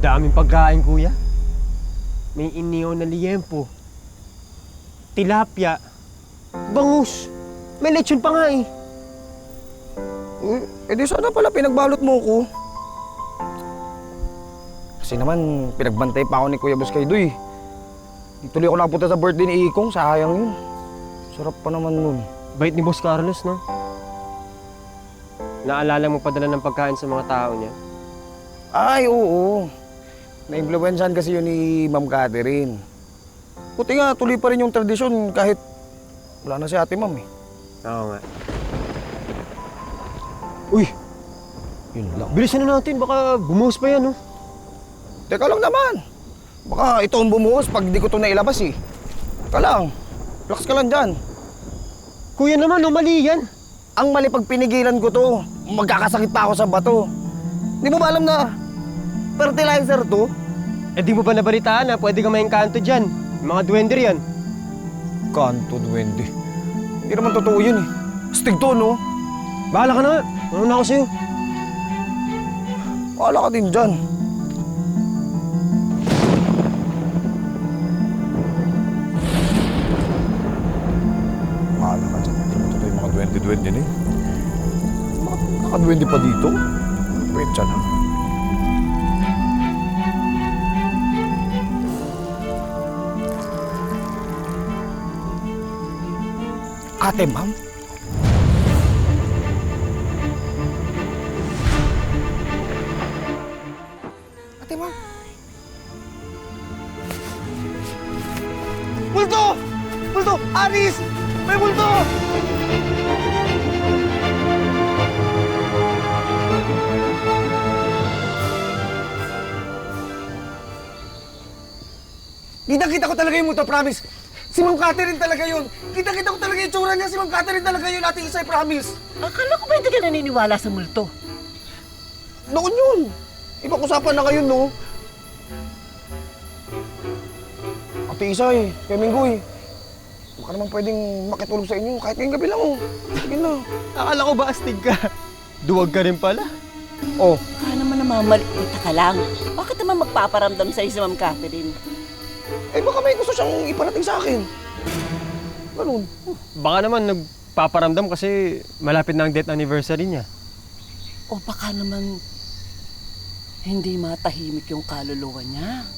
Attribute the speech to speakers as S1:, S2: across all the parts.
S1: Daming pagkain, kuya. May inihaw na liyempo, tilapia, bangus. May lechon pa nga eh.
S2: Eh di sana pala pinagbalot mo ko. Kasi naman, pinagbantay pa ako ni Kuya Boss Kaydo eh. Di tuloy ako nakapunta sa birthday ni Ikong, sayang yun. Sarap pa naman nun.
S1: Bait ni Boss Carlos, no? Naalala mo padala ng pagkain sa mga tao niya?
S2: Ay, oo. Na-influensyahan kasi yun ni Ma'am Catherine. Buti nga, tuloy pa rin yung tradisyon kahit wala na si Ate Ma'am eh.
S1: Oo nga. Uy!
S2: Yun lang.
S1: Bilisan na natin, baka bumuhos pa yan, no?
S2: Teka lang naman. Baka ito ang bumuhos pag di ko ito nailabas eh. Teka lang. Relax ka lang dyan.
S1: Kuya naman, no, mali yan.
S2: Ang mali pag pinigilan ko to, magkakasakit pa ako sa bato. Di mo ba alam na fertilizer to?
S1: Eh di mo ba nabalitaan na pwede ka maengkanto dyan? Mga duwender yan.
S2: Kanto, duwende. Hindi naman totoo yun eh. Astig to, no?
S1: Bahala ka na nga. Ano na ako sa'yo?
S2: Bahala ka din dyan. Bahala ka dyan. Hindi mo totoo yung mga duwende-duwende na eh. Mga duwende pa dito? Wait dyan ha. Ate, Ma'am? Ate, Ma'am? Multo! Multo! Aris! May multo! Kita-kita ko talaga yung multo, promise! Si Ma'am Catherine talaga yun! Kita-kita ko talaga yung tsura niya! Si Ma'am Catherine talaga yun, Ate Isay, promise!
S3: Akala ko ba hindi ka naniniwala sa multo?
S2: Noon yun! Ibang usapan na ngayon, no? Ate Isay, Kuya Minggoy, baka naman pwedeng makitulog sa inyo kahit ngayong gabi lang, oh. Sige na.
S1: Akala ko ba astig ka? Duwag ka rin pala.
S2: Oh,
S3: Baka naman namamaliita ka lang. Bakit naman magpaparamdam sa'yo si Ma'am Catherine?
S2: eh baka may gusto siyang iparating sa akin. Ganun.
S1: Baka naman nagpaparamdam kasi malapit na ang death anniversary niya.
S3: O baka naman hindi matahimik yung kaluluwa niya.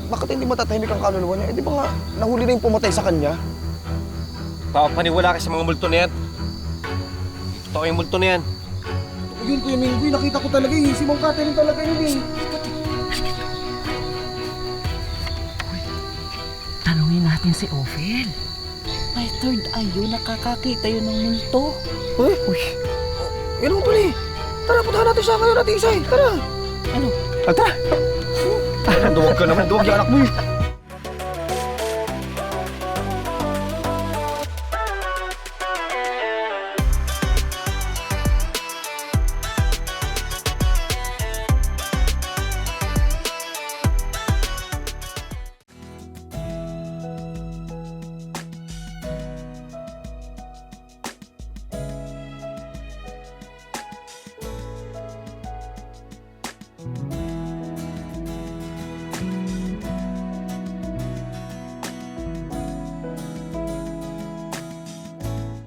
S2: Bakit hindi matatahimik ang kaluluwa niya? Eh di ba nga nahuli na yung pumatay sa kanya?
S1: Papaniwala ka sa mga multo na yan. Totoo yung multo na yan.
S2: Yun, Kuya Minggoy, nakita ko talaga eh. Si Ma'am Catherine talaga yun eh.
S3: Tanungin natin si Ophel. May third eye yun, nakakakita yun ng multo.
S2: Uy! Yan mo pala eh. Tara, puntahan natin siya ngayon, Ate Isay. Tara!
S3: Ano?
S1: Tara!
S2: Duwag ka naman, duwag yung anak mo eh.